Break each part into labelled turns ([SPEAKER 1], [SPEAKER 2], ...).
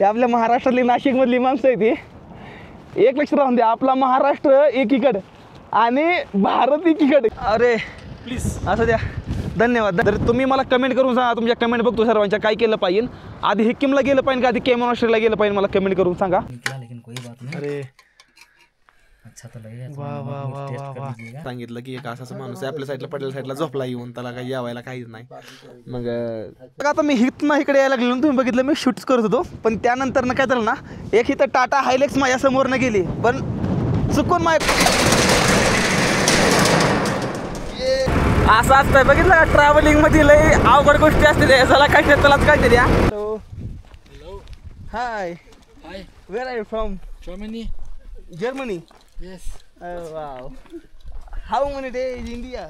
[SPEAKER 1] हे आपल्या महाराष्ट्रातली नाशिकमधली माणसं आहे ती. एक लक्ष राहून द्या, आपला महाराष्ट्र एकीकडे आणि भारत एकीकडे. अरे प्लीज असं द्या, धन्यवाद. तर तुम्ही मला कमेंट करून सांगा, तुमच्या कमेंट बघतो सर्वांच्या, काय केलं पाहिजे. आधी हिक्किमला गेलं पाहिजे का आधी केमन ऑस्ट्रेलियाला गेलं पाहिजे, मला कमेंट करून सांगा. अरे
[SPEAKER 2] अच्छा तो
[SPEAKER 1] वा वा वा वा वा. सांगितलं की एक असा माणूस आहे आपल्या साईडला, पडलेल्या साईडला झोपला येऊन, त्याला काही यावायला काहीच नाही. मग आता मी हिथनं इकडे यायला लागलो, तुम्ही बघितलं मी शूट करत होतो, पण त्यानंतर काय झालं ना, एक इथं टाटा हायलेक्स माझ्या समोरनं गेली, पण चुकून असं असतंय. बघितलं का ट्रॅव्हलिंग मध्ये लय अवघड गोष्टी असते, त्याला काय त्यालाच काय तरी. Hello hi
[SPEAKER 2] Hi,
[SPEAKER 1] where are you from?
[SPEAKER 2] Germany.
[SPEAKER 1] Germany.
[SPEAKER 2] Yes.
[SPEAKER 1] Wow. How many days India?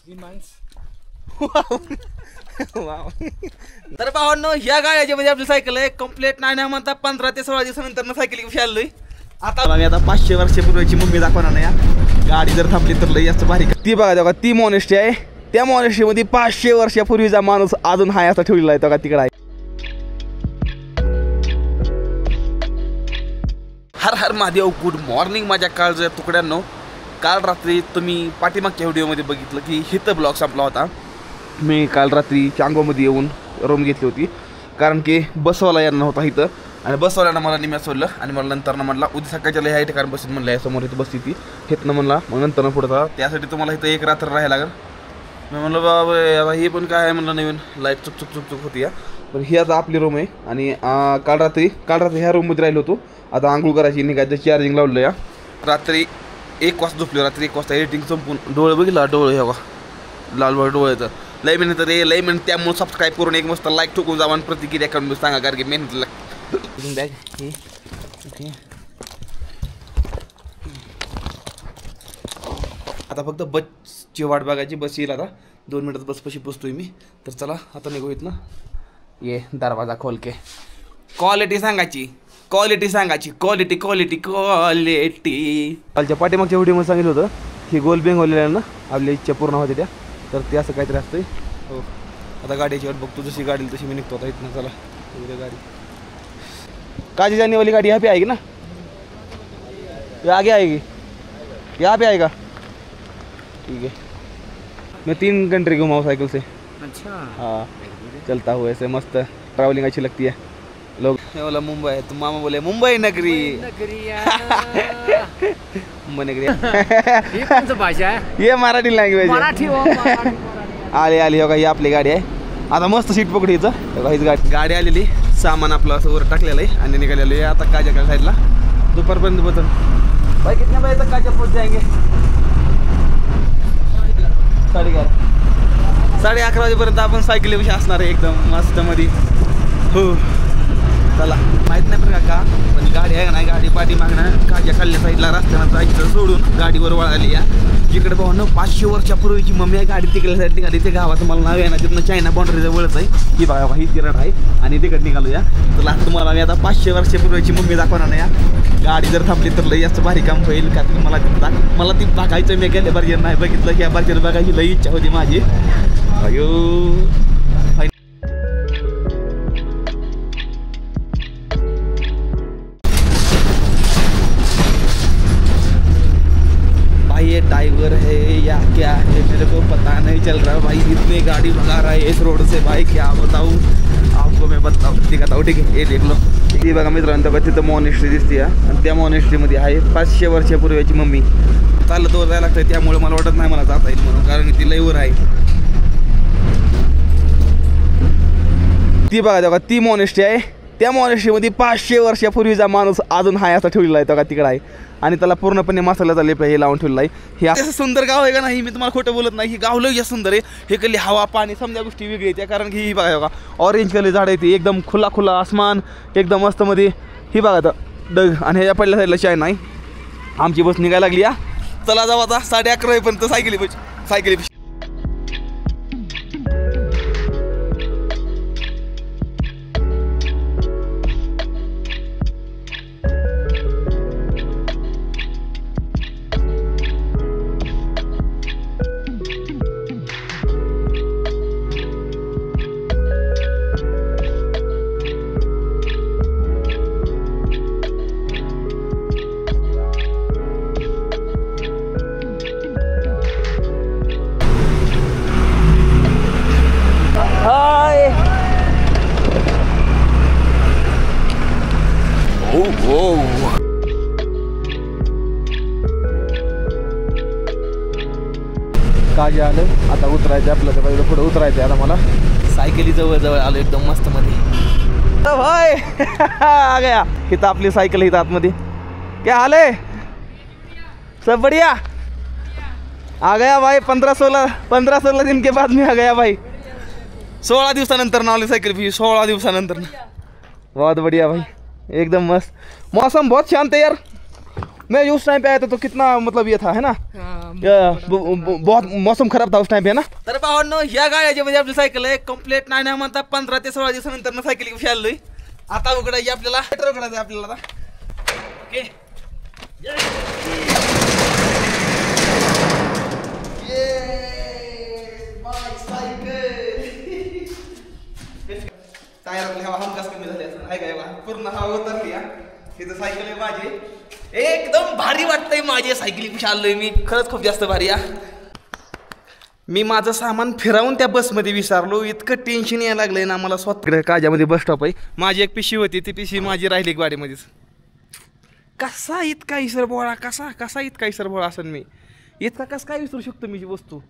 [SPEAKER 2] 3 months.
[SPEAKER 1] Wow. तर भावांनो, ह्या गाड्याच्या मध्ये आपली सायकल आहे कम्प्लीट नाही म्हणता 15 ते 16 दिवसानंतर सायकल घेऊन आलोय. आता आम्ही 500 वर्षापूर्वीची मुंबई दाखवणार नाही. गाडी जर थांबली तर लई जास्त भारी. ती बघा ती मॉनेस्ट्री आहे, त्या मॉनेस्ट्री मध्ये 500 वर्षापूर्वीचा माणूस अजून हाय असा ठेवलेला आहे. तिकडे आहे. हर हर महादेव. गुड मॉर्निंग माझ्या काळच्या तुकड्यांनो. काल रात्री तुम्ही पाठीमागच्या व्हिडिओमध्ये बघितलं की हिथं ब्लॉग संपला होता. मी काल रात्री चांगोमध्ये येऊन रूम घेतली होती, कारण की बसवाला येणार होता इथं, आणि बसवाल्यानं मला निम्या सोडलं, आणि मला नंतरनं म्हणला उद्या सकाळच्या ह्या ठिकाणी बसीत म्हणलं, या समोर इथं बसती ती हिथनं म्हणला, मग नंतरनं पुढं था त्यासाठी तुम्हाला इथं एक रात्र राहायला लागेल. मी म्हणलं बाबा आता हे पण काय आहे म्हणलं, नवीन लाईट चुक चुक चुक होती या. पण ही आता आपली रूम आहे, आणि काल रात्री ह्या रूममध्ये राहिलो होतो. आता आंघोळ करायची निघायचं, चार्जिंग लावलं या. रात्री 1 वाजता झोपलो. रात्री 1 वाजता एडिटिंग संपून डोळे बघितला, डोळे हे बघा लालबळ डोळ्याचं लई मेहनत रे, लई मेहनत. त्यामुळे सबस्क्राईब करून एक मस्त लाईक ठोकून जावा आणि प्रतिक्रिया करून सांगा, कारण की मेहनत लागते. बॅग आता फक्त बसची वाट बघायची. बस येईल आता 2 मिनिटात बसपाशी पोचतोय मी. तर चला आता निघू इथनं. ये दरवाजा खोल के क्वालिटी सांगायची, क्वालिटी सांगायची, क्वालिटी क्वालिटी क्वालिटी. कालच्या पाठीमागच्या व्हिडिओमध्ये सांगितलं होतं की गोल बेंगवलेल्या ना आपल्या इच्छा पूर्ण होते त्या, तर ते असं काहीतरी असतंय. हो आता गाडीची वाट बघतो, जशी गाडी तशी मी निघतो आता इथनं. चला उद्या गाडी काजी जाने वाली गाड़ी यहाँ पे आएगी ना, ये आगे आएगी, यहाँ पे आएगा. ठीक है, मैं 3 कंट्री घुमाऊँ साइकिल से.
[SPEAKER 2] अच्छा.
[SPEAKER 1] हाँ चलता हुआ ऐसे मस्त ट्रैवलिंग अच्छी लगती है. लोग बोला मुंबई है, तो मामा बोले मुंबई नगरी. मुंबई नगरी.
[SPEAKER 2] ये कौन सा भाषा है?
[SPEAKER 1] ये मराठी लँग्वेज.
[SPEAKER 2] मराठी हो,
[SPEAKER 1] आली आली हो का, ही आपली गाडी आहे. आता मस्त सीट पकडीचं हीच गाडी आलेली. सामान आपलं असं वर टाकलेलं आहे आणि निघालेलं आहे आता काजाच्या साईडला. दुपारपर्यंत बघतो भाई कितने बजे तक काजा पोहोच जाएंगे. 11:30 वाजेपर्यंत आपण सायकल विषय असणार आहे एकदम मस्त मध्ये. हो चला. माहीत नाही पण का, पण गाडी आहे ना, गाडी पाठी मागणं काजा खाल्ल्या साईडला रस्त्यानं जायचं सोडून गाडीवर वळाली या. जिकडे भाऊ 500 वर्षापूर्वीची मम्मी आहे. गाडी तिकडे साईड निघाली, ते गावात मला नाव आहे ना, तिथनं चायना बाउंड्रीचं वळच आहे. ही बघा ही तिरड आहे, आणि तिकडे निघालो या. तर आता तुम्हाला मी आता 500 वर्षापूर्वीची मम्मी दाखवणार नाही या. गाडी जर थांबली तर लई जास्त भारी काम होईल, का मला ती बघायचं. मी गेल्या बारजेर नाही बघितलं, ह्या बारजेर बघायची लई इच्छा होती माझी. अयो ये ड्राइवर है या क्या है मेरे को पता नहीं चल रहा भाई. इतनी गाड़ी भगा रहा है इस रोड से भाई, क्या बताऊँ आपको. मैं दिखाता हूँ. ठीक है, ये देख लो. ही बघा मित्रांनो, बघा तिथं मॉनेस्ट्री दिसते आणि त्या मॉनेस्ट्रीमध्ये आहे 500 वर्षापूर्वीची मम्मी. चालत वर जायला लागतं, त्यामुळे मला वाटत नाही मला जाता येईल म्हणून, कारण ती लईवर आहे. ती बघा ती मॉनेस्ट्री आहे. त्या मॉनेस्ट्रीमध्ये 500 वर्षापूर्वीचा माणूस अजून हाय असा ठेवलेला आहे. तिकडे आहे, आणि त्याला पूर्णपणे मसाल्याचा लेप हे लावून ठेवलेला आहे. हे असं सुंदर गाव आहे का नाही, मी तुम्हाला खोटं बोलत नाही. ही गाव लय सुंदर आहे. हे कली हवा पाणी समजा गोष्टी वेगळी आहेत, कारण की ही बघा ऑरेंज कलर झाड आहे, ती एकदम खुला आसमान एकदम मस्त मध्ये. ही बघा आता डग, आणि ह्याच्या पहिल्या साईडला चाय नाही. आमची बस निघायला लागली या. चला जाऊ आता 11:30 पर्यंत सायकली. ओ काजी आलं आता उतरायचं आपल्याला पहिलं पुढे उतरायचं आता मला सायकली जवळ आलो एकदम मस्त मध्ये भाई आ गया इथं आपली सायकल इथं आतमध्ये क्या हाल है सब बढ़िया आ गया भाई 15-16 दिन के बाद में आ गया भाई 16 दिवसानंतर ना साइकिल भी 16 दिवसानंतर बहुत बढ़िया भाई एकदम मस्त मौसम बहुत शांत है यार मैं उस टाइम पे आया था तो कितना मतलब ये था है ना बहुत मौसम खराब था उस टाइम पे है ना तर भावांनो या गाड्याच्या मध्ये आपली सायकल आहे कंप्लीट नाही म्हणता 15 ते 16 दिवसानंतर ना सायकल घेऊन आलोय आता उघडायची आपल्याला पेट्रोल उघडायचं आपल्याला आता ओके टायर हवा हमकाच कमी झाली असं आहे काय पूर्ण हवा उतरली इथं सायकल आहे माझी एकदम भारी वाटतंय माझी सायकली आलोय मी खरंच खूप जास्त भारी मी माझं सामान फिरवून त्या बसमध्ये विसरलो इतकं टेन्शन यायला लागलंय ना मला स्वतः काजामध्ये बस स्टॉप आहे माझी एक पिशवी होती ती पिशवी माझी राहिली गाडीमध्येच कसा इतका इसरबोळा कसा इतका इसरबोळा असेल मी इतका कसं काय विसरू शकतो मी वस्तू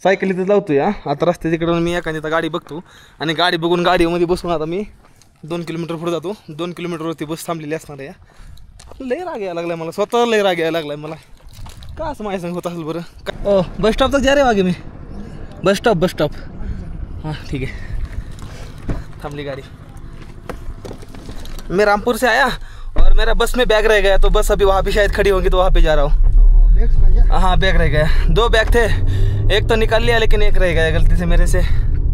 [SPEAKER 1] सायकल इथं लावतोय आता रस्ते तिकडून मी एखादी गाडी बघतो आणि गाडी बघून गाडीमध्ये बसून आता मी 2 किलोमीटर पुढे जातो 2 किलोमीटरवरती बस थांबलेली असणार आहे लय राग यायला लागलाय मला स्वतः लय राग यायला लागलाय मला का असं माझ्या संग होत असेल बरं बस स्टॉप तक जा रे आगे मी बस स्टॉप हाँ ठीक है थांबली गाड़ी मैं रामपुर से आया और मेरा बस में बैग रह गया तो बस अभी वहाँ पे शायद खड़ी होगी तो वहाँ पे जा रहा हूँ हाँ बैग रह गया 2 बैग थे एक तो निकाल लिया लेकिन एक रह गया गलती से मेरे से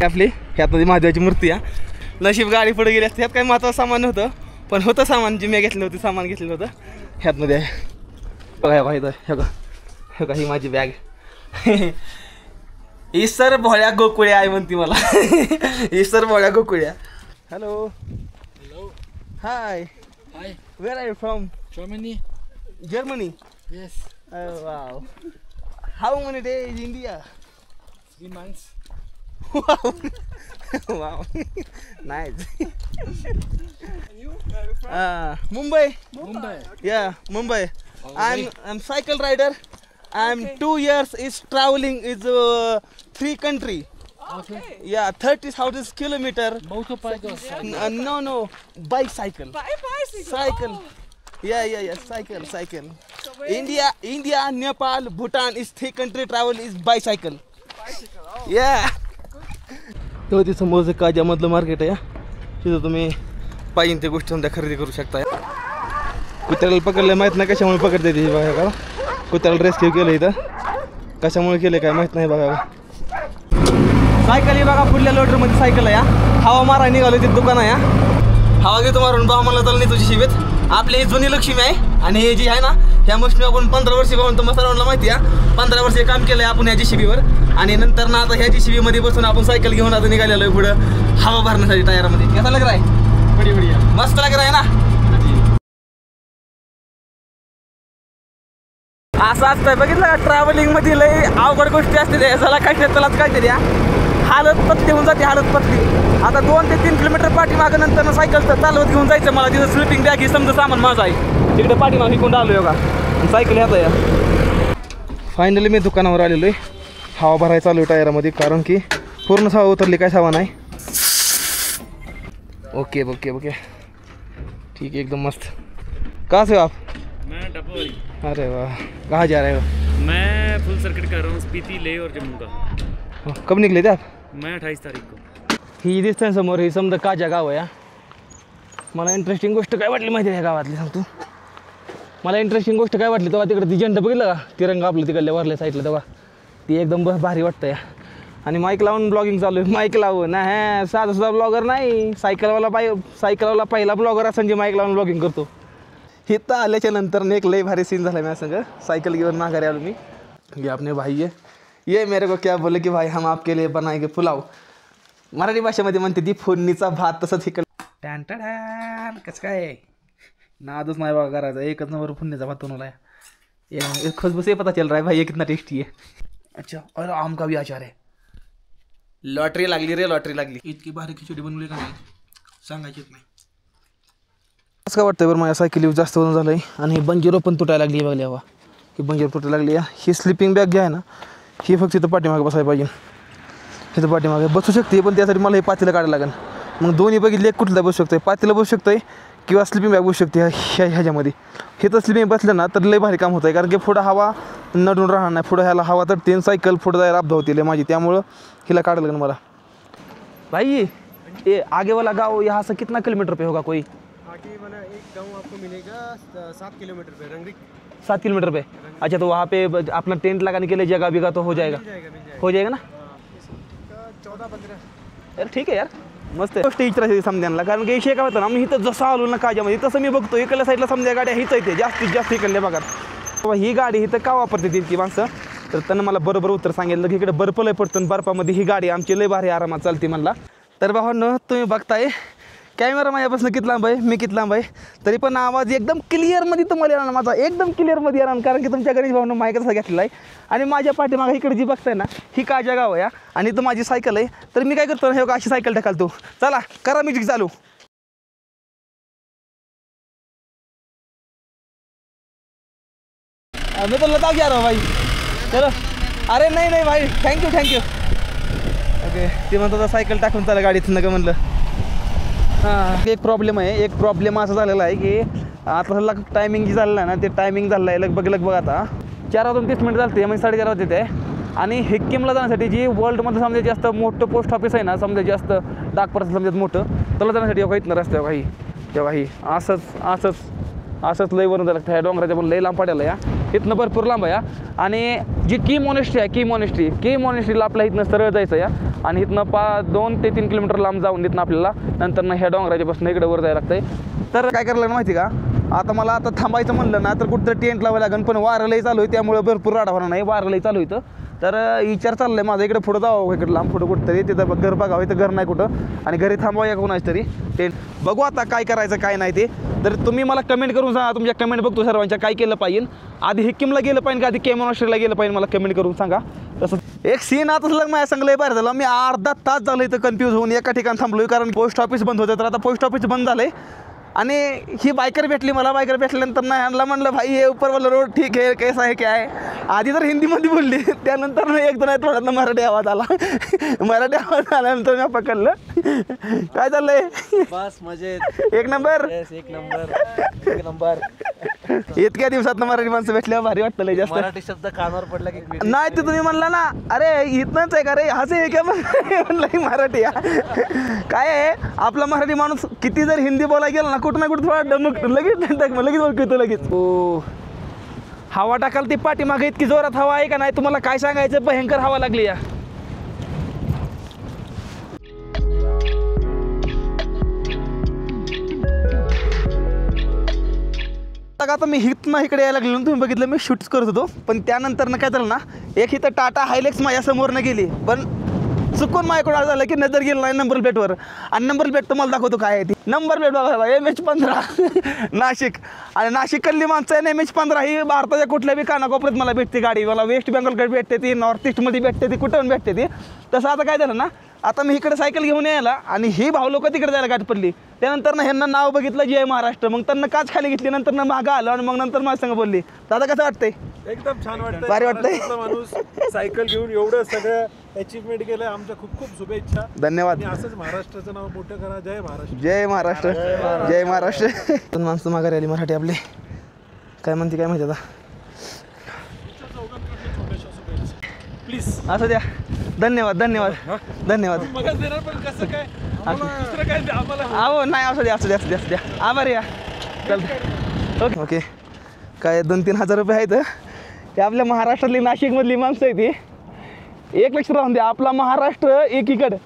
[SPEAKER 1] आपली ह्यात महादेवाची मूर्ती नशीब गाडी पुढे गेली असते ह्यात काही महत्त्वाचं सामान नव्हतं पण होतं सामान जे मी घेतलं होतं सामान घेतलेलं होतं ह्यातमध्ये आहे बघा भाई हे का ही माझी बॅग ईसर भोळ्या गोकुळ्या आहे म्हणती मला ईसर भोळ्या Gokulya hello hi where are you from Germany
[SPEAKER 2] Yes.
[SPEAKER 1] Oh wow. How many days India?
[SPEAKER 2] 3 months.
[SPEAKER 1] Wow. Wow. Nice.
[SPEAKER 2] You? Where are you from?
[SPEAKER 1] Mumbai. Yeah, Mumbai. I'm cycle rider. I'm 2 years is traveling is 3 country.
[SPEAKER 2] Okay.
[SPEAKER 1] Yeah, 30,000 kilometer.
[SPEAKER 2] Motorbike or cycle?
[SPEAKER 1] No. Bicycle.
[SPEAKER 3] Bicycle.
[SPEAKER 1] Cycle.
[SPEAKER 3] Oh.
[SPEAKER 1] Yeah. Cycle.
[SPEAKER 3] So where
[SPEAKER 1] India, Nepal, Bhutan is 3 country travel is bicycle.
[SPEAKER 3] bicycle. Oh.
[SPEAKER 1] Yeah. तो ती समोरचं काजामधलं market आहे तिथं तुम्ही पाहिजे त्या गोष्टी समजा खरेदी करू शकता कुत्र्याला पकडलं माहीत नाही कशामुळे पकडते ती बघा का कुत्र्याला रेस्क्यू केलं इथं कशामुळे केलं काय माहीत नाही बघा सायकल ही बघा पुढल्या लोटरमध्ये सायकल आहे हवा मारा निघालो ते दुकान आहे हवा घेतो मारून बा मला चालली तुझी शिवेत आपली ही जुनी लक्ष्मी आहे आणि हे जी आहे ना ह्या मशीन आपण 15 वर्षी पाहून तुम्हाला सर्वांना माहिती आहे 15 वर्षे काम केलंय आपण ह्या JCB आणि नंतर ना आता ह्या JCB मध्ये बसून आपण सायकल घेऊन आता निघालेलो आहे पुढं हवा भरण्यासाठी टायरामध्ये कसा लग रहा है बढ़िया मस्त लग रहा है ना असं असतं बघितलं का ट्रॅव्हलिंग मध्ये लय अवघड गोष्टी असते त्याला काहीतरी हालत पतली होऊन जाते आता 2 ते 3 किलोमीटर पाठीमागं नंतर सायकल चालवत घेऊन जायचं मला तिथं स्लिपिंग बॅग ही समजा सामान माझं आहे तिकडे पाठीमागे कोण आलो का सायकल ह्यात या फायनली मी दुकानावर आलेलो आहे हवा भरायला चालू आहे टायरामध्ये कारण की पूर्ण हवा उतरली काय सामान आहे ओके ठीक है एकदम मस्त कहाँ से हो आप
[SPEAKER 2] मैं डबोरी।
[SPEAKER 1] अरे वाह कहाँ जा रहे हो
[SPEAKER 2] मैं फुल सर्किट कर रहा हूँ स्पीति लेह और जम्मू का।
[SPEAKER 1] कब निकले थे आप
[SPEAKER 2] मैं 28 तारीख को।
[SPEAKER 1] ही दिसते समोर ही समजा काजा गाव आहे मला इंटरेस्टिंग गोष्ट काय वाटली माहिती आहे गावातली सांगतो मला इंटरेस्टिंग गोष्ट काय वाटली तेव्हा तिकडे ती झेंडा बघितलं का तिरंगा आपलं तिकडल्या वरल्या साईडला तेव्हा ती एकदम भारी वाटतं आणि माईक लावून ब्लॉगिंग चालू आहे माईक लावून ना हा साधा सुद्धा ब्लॉगर नाही सायकलवाला पहिला ब्लॉगर असं जे माईक लावून ब्लॉगिंग करतो इथं आल्याच्या नंतर एक लय भारी सीन झाला माझ्या संग सायकल घेऊन माघारी आलो मी ये अपने भाई है ये मेरे को क्या बोले की भाई हम आपके लिए बनाएंगे पुलाव मराठी भाषेमध्ये म्हणते ती फोडणीचा भात तसंच इकडं टॅन टॅन कसं काय नादच नाही बघा करायचा एकच नंबर फोडणीचा भात बनवला है खुशबू से पता चल रहा है भाई ये कितना टेस्टी है अच्छा और आम का भी अचार है लॉटरी लागली रे लॉटरी लागली इतकी भारी खिचडी बनवली का नाही सांगायचीच नाही
[SPEAKER 4] असं काय वाटतं बरं माझ्या सायकली जास्त वजन झालं आहे आणि बंजिरो पण तुटायला लागली बघली हवा ही बंजिरो तुटायला लागली आहे. ही स्लिपिंग बॅग जी आहे ना ही फक्त इथं पाठीमागे बसायला पाहिजे. इथं पाठीमागे बसू शकते पण त्यासाठी मला हे पातीला काढायला लागेल. मग दोन्ही बघितले एक कुठला बसू शकतो पातीला बसू शकतो किंवा स्लिपिंग बॅग बसू शकते ह्याच्यामध्ये. हे तर स्लिपिंग बसलं ना तर लय भारी काम होतं आहे कारण की पुढं हवा नडून राहणार नाही. पुढं ह्याला हवा तर 3 सायकल पुढं जायला अपघात होतील माझी त्यामुळं हिला काढायला लागेल मला. भाई ये आगे वाला गाँव यहाँ से कितना किलोमीटर पे होगा कोई?
[SPEAKER 5] आगे वाला एक गांव आपको मिलेगा 7 किलोमीटर पे रंगरी
[SPEAKER 4] 7 किलोमीटर पे. अच्छा तो वहाँ पे अपना टेंट लगाने के लिए जगह बिगा तो हो जाएगा हो जाएगा ना.
[SPEAKER 5] 14-15.
[SPEAKER 4] यार ठीक आहे यार मस्त आहे. गोष्ट विचारायची समजायला कारण की विषय काय होतं ना मी इथं जसं आलो ना काजामध्ये तसं मी बघतो इकडल्या साईडला समजा गाड्या हिच येते जास्तीत जास्त इकडल्या भागात. बाबा ही गाडी इथं का वापरते ती माणसं तर त्यांना मला बरोबर उत्तर सांगितलं की इकडे बर्फ लय पडतं बर्फामध्ये ही गाडी आमची लय भारी आरामात चालते म्हणला. तर भावांनो तुम्ही बघताय कॅमेरा माझ्यापासून किती लांब आहे मी किती लांब आहे तरी पण आवाज एकदम क्लिअरमध्ये तुम्हाला येणार माझा एकदम क्लिअरमध्ये येणार कारण की तुमच्या गणेश भाऊनं माईक कसा घेतलेला आहे. आणि माझ्या पाठीमागं इकडे जी बघताय ना ही काजा गाव आहे आणि इथं माझी सायकल आहे. तर मी काय करतो हे अशी सायकल ढकलतो. चला करा म्युझिक चालू. मैं तो लद्दाख जा रहा हूँ भाई चलो. अरे नाही भाई थँक्यू ओके. ते म्हणतो सायकल टाकून चला गाडीत नका म्हणलं. हां एक प्रॉब्लेम असा झालेला आहे की आता टायमिंग जी झालेलं आहे ना ते टायमिंग झालं आहे लगभग आता 4:30 झालते म्हणजे 4:30 वाजते ते. आणि हिक्कीमला जाण्यासाठी जी वर्ल्डमध्ये समजा जास्त मोठं पोस्ट ऑफिस आहे ना समजा जास्त डाक पर्स समजा मोठं त्याला जाण्यासाठी एवढा इथनं रस्त्यावर काही तेव्हा ही असंच लय वरून जायला ह्या डोंगराच्या पण लय लांब पडायला या इथनं भरपूर लांब आहे. आणि जी की मॉनेस्ट्रीला आपल्या इथनं सरळ जायचं या आणि इथनं 2 ते 3 किलोमीटर लांब जाऊन इथनं आपल्याला नंतर ह्या डोंगराच्या बसनं इकडे वर जायला लागतंय. तर काय करायला लागलं माहिती का आता मला आता थांबायचं म्हणलं ना तर कुठं टेंट लावायला लागेल पण वारं लई चालू आहे त्यामुळे भरपूर राडा होणार नाही. वारं लई चालू आहे तर विचार चाललाय माझा इकडे पुढं जावं इकडे लांब पुढं कुठं तरी तिथं घर बघावं इथं घर नाही कुठं आणि घरी थांबावं कोणाच तरी टेंट बघू आता काय करायचं काय नाही ते. तर तुम्ही मला कमेंट करून सांगा तुमच्या कमेंट बघतो सर्वांच्या काय केलं पाहिजे. आधी हिक्कीमला गेलं पाहिजे का आधी केमॉनस्ट्रीला गेलं पाहिजे मला कमेंट करून सांगा. तसं एक सीन आता सलग माझ्या सांगलंय बाहेर झालं मी अर्धा तास झालं इथं कन्फ्यूज होऊन एका ठिकाणी थांबलोय कारण पोस्ट ऑफिस बंद होतं. तर आता पोस्ट ऑफिस बंद झालंय आणि ही बायकर भेटली मला. बायकर भेटल्यानंतर नाही आणला म्हणलं भाई हे ऊपरवाला रोड ठीक आहे कैसा आहे काय आहे. आधी तर हिंदीमध्ये बोलली त्यानंतर एकदम नाही थोडा मराठी आवाज आल्यानंतर मी पकडलं. काय चाललंय
[SPEAKER 5] बस मजेत
[SPEAKER 4] एक नंबर
[SPEAKER 5] एक नंबर.
[SPEAKER 4] इतक्या दिवसात मराठी माणसं भेटल्यावर भारी वाटतं लय जास्त.
[SPEAKER 5] मराठी शब्द कानावर पडला की
[SPEAKER 4] नाही ते तुम्ही म्हणला ना अरे इथनंच आहे का रे हाच आहे का म्हणलं मराठी काय आहे आपला मराठी माणूस किती जर हिंदी बोलायला गेला ना कुठं ना कुठं थोडा डमक लगेच ओळखतो लगेच. हो हवा टाकाल ती पाठीमागे इतकी जोरात हवा आहे का नाही तुम्हाला काय सांगायचं भयंकर हवा लागली या. आता मी इकडे यायला लागलो तुम्ही बघितलं मी शूट करत होतो पण त्यानंतर काय झालं ना एक इथं टाटा हायलेक्स माझ्या समोरनं गेली पण चुकून माझ्याकडे झालं की नजर गेलं नाही नंबर प्लेटवर. आणि नंबर प्लेट तुम्हाला दाखवतो काय आहे ती नंबर प्लेट बघा MH15 नाशिक. आणि नाशिककडली माणसं आहे MH15 ही भारताच्या कुठल्या बी कानाकोपऱ्यात मला भेटते गाडी. मला वेस्ट बेंगॉलकडे भेटते ती नॉर्थ ईस्टमध्ये भेटते ती कुठं भेटते ती. तसं आता काय झालं ना आता मी इकडे सायकल घेऊन यायला आणि ही भाऊ लोक तिकडे जायला गाठ पडली. त्यानंतर ना ह्यांना नाव बघितलं जय महाराष्ट्र मग त्यांना काच खाली घेतली नंतर ना मागं आलो आणि मग नंतर माझ्या संग बोलली. दादा कसं वाटतंय
[SPEAKER 6] एकदम छान वाटतंय
[SPEAKER 4] भारी वाटतंय.
[SPEAKER 6] माणूस सायकल घेऊन एवढं सगळं अचीवमेंट केलं आमच्या खूप खूप शुभेच्छा.
[SPEAKER 4] धन्यवाद.
[SPEAKER 6] आणि असंच महाराष्ट्राचं नाव मोठं करा. जय महाराष्ट्र
[SPEAKER 4] जय महाराष्ट्र जय महाराष्ट्र. माणसं माघारी आली मराठी आपली काय म्हणते आता
[SPEAKER 6] प्लीज
[SPEAKER 4] असं द्या. धन्यवाद
[SPEAKER 6] मग देणार पण कसं काय दुसरं काय आम्हाला
[SPEAKER 4] अहो नाही असू द्या आभारी या चालतं ओके. काय 2-3 हजार रुपये आहेत ते आपल्या महाराष्ट्रातली नाशिकमधली माणसं आहे ती. एक लक्षात राहून द्या आपला महाराष्ट्र एकीकडे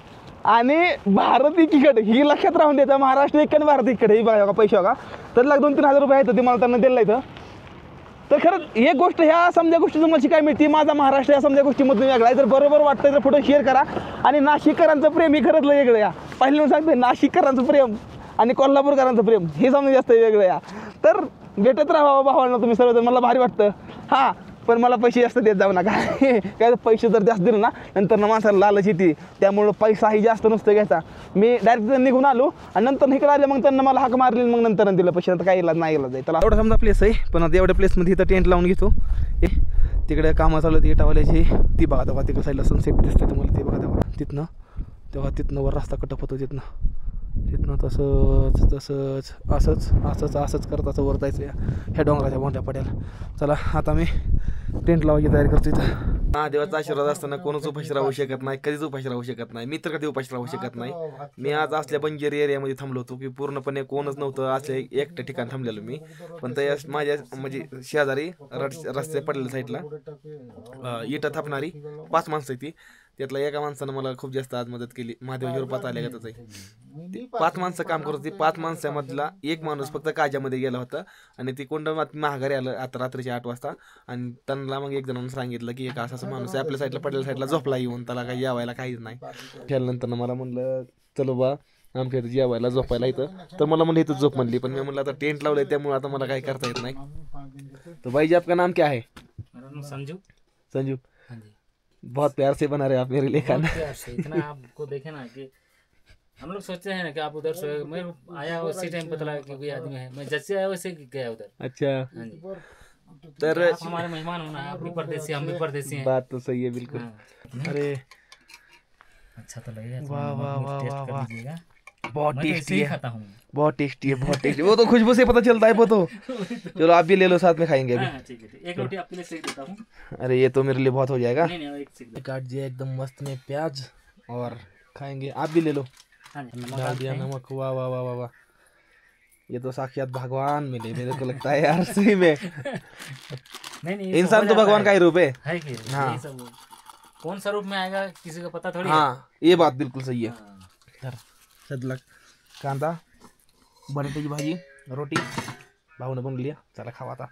[SPEAKER 4] आणि भारत एकीकडे ही लक्षात राहून द्यायचं. महाराष्ट्र एकीकडे भारत एकीकडे ही बघा पैसे बघा तर 2-3 हजार रुपये आहेत ते मला त्यांना दिलं इथं. तर खरंच एक गोष्ट ह्या समजा गोष्टी तुम्हाला शिकाय मिळते माझा महाराष्ट्र या समजा गोष्टीमधून वेगळा आहे. जर बरोबर वाटतं तर फोटो शेअर करा. आणि नाशिककरांचं प्रेम हे खरंच वेगळं या पहिलं सांगते नाशिककरांचं प्रेम आणि कोल्हापूरकरांचं प्रेम हे समजा जास्त वेगळं या. तर भेटत राहा भावांना तुम्ही सर्वजण मला भारी वाटतं. हां पण मला पैसे जास्त देत जाऊ नका. काय पैसे जर जास्त दिले ना नंतर ना माणसाला लालच येते, त्यामुळं पैसाही जास्त नसतो घ्यायचा. मी डायरेक्ट निघून आलो आणि नंतर इकडे आले, मग त्यांना मला हाक मारली, मग नंतर दिलं पैसे. नंतर काय इलाज नाही इलाज आहे त्याला. एवढा समजा प्लेस आहे, पण आता एवढ्या प्लेसमध्ये इथं टेंट लावून घेतो. तिकडे कामं चालू होती इटावाल्याची, ती बघा तेव्हा तिकडे साईडला सनसेट दिसते तुम्हाला, ते बघा तेव्हा तिथनं वर रस्ता कटप होतो, तिथनं असंच करत असं वर जायचं ह्या डोंगराच्या मोठ्या पड्याला. चला आता मी टेंट लावायची तयारी करतो इथं. महादेवाचा आशीर्वाद असताना कोणच उपाशी राहू शकत नाही, कधीच उपाशी राहू शकत नाही. मी तर कधी उपाशी राहू शकत नाही. मी आज असल्या बंजेरी एरियामध्ये थांबलो होतो की पूर्णपणे कोणच नव्हतं, असल्या एकट्या ठिकाणी थांबलेलो मी. पण त्या माझ्या म्हणजे शेजारी रस्ते पडलेल्या साईडला इटा थापणारी 5 माणसं ती, त्यातला एका माणसानं मला खूप जास्त आज मदत केली. महादेवाच्या रूपात आल्यागतच आहे. 5 माणसं काम करत होती. 5 माणसामधला एक माणूस फक्त काजामध्ये गेला होता आणि ती कोंड महागारी आलं आता रात्रीच्या 8 वाजता. आणि त्यांना मग एक जणांनी सांगितलं की एक असा माणूस आहे आपल्या साईडला पडलेल्या साईडला झोपला येऊन, त्याला काही यावायला काहीच नाही. त्यानंतर मला म्हणलं चलो बा आमच्या इथं जेवायला झोपायला इथं, तर मला म्हणलं इथं झोप म्हणली. पण मी म्हणलं आता टेंट लावलंय त्यामुळे आता मला काही करता येत नाही. तो भाई जी आपका नाम क्या है? संजू. बहुत प्यार से बना रहे आप मेरे लिए खाना.
[SPEAKER 2] इतना आपको देखे ना कि हम लोग सोचते हैं ना कि आप उधर से, मैं आया उसी टाइम पता लगा कि कोई आदमी है, मैं जैसे आया वैसे गया उधर.
[SPEAKER 4] अच्छा
[SPEAKER 2] तर आप हमारे मेहमान होना है, आप भी परदेसी हम भी परदेसी हैं.
[SPEAKER 4] बात तो सही है बिल्कुल. अरे
[SPEAKER 2] अच्छा तो लगेगा.
[SPEAKER 4] वाह वाह वाह वाह वाह, बहुत
[SPEAKER 2] मैं तो
[SPEAKER 4] टेस्टी
[SPEAKER 2] ऐसे ही
[SPEAKER 4] है,
[SPEAKER 2] खाता हूँ.
[SPEAKER 4] बहुत टेस्टी है, बहुत टेस्टी. वो तो खुशबू से पता चलता है वो तो. चलो आप भी ले लो, साथ में खाएंगे अभी.
[SPEAKER 2] हाँ, ठीक है. एक रोटी आपके लिए सेक देता हूँ.
[SPEAKER 4] अरे ये तो मेरे लिए बहुत हो जाएगा.
[SPEAKER 2] नहीं एक सेक.
[SPEAKER 4] काट दिया एकदम मस्त में प्याज और खाएंगे. आप भी ले लो. डाल दिया नमक. वाह वाह वाह वाह वाह, ये तो साक्षात भगवान मिले मेरे को लगता है यार सही में.
[SPEAKER 2] नहीं
[SPEAKER 4] इंसान तो भगवान का ही रूप है.
[SPEAKER 2] है कि
[SPEAKER 4] हाँ.
[SPEAKER 2] यही सब कौन सा रूप में आएगा किसी को पता थोड़ी.
[SPEAKER 4] हाँ ये बात बिल्कुल सही है. सदलक कांदा बटाट्याची भाजी रोटी भाऊने बनवली लिया. चला खावा आता.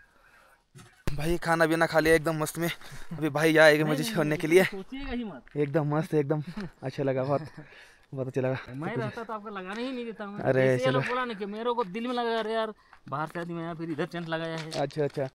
[SPEAKER 4] भाई खाना पीना खा लिया एकदम मस्त में. अभी भाई आएगा मुझे छोड़ने के लिए.
[SPEAKER 2] सोचिएगा ही मत.
[SPEAKER 4] एकदम मस्त एकदम अच्छा लगा, बहुत अच्छा लगा.
[SPEAKER 2] मैं रहता तो आपको लगाने ही नहीं देता हूँ.
[SPEAKER 4] अरे
[SPEAKER 2] ऐसे ये
[SPEAKER 4] चलो.
[SPEAKER 2] लोग बोला ना कि मेरे को दिल में लगा, अरे यार बाहर से आदमी आया फिर इधर टेंट लगाया है.
[SPEAKER 4] अच्छा अच्छा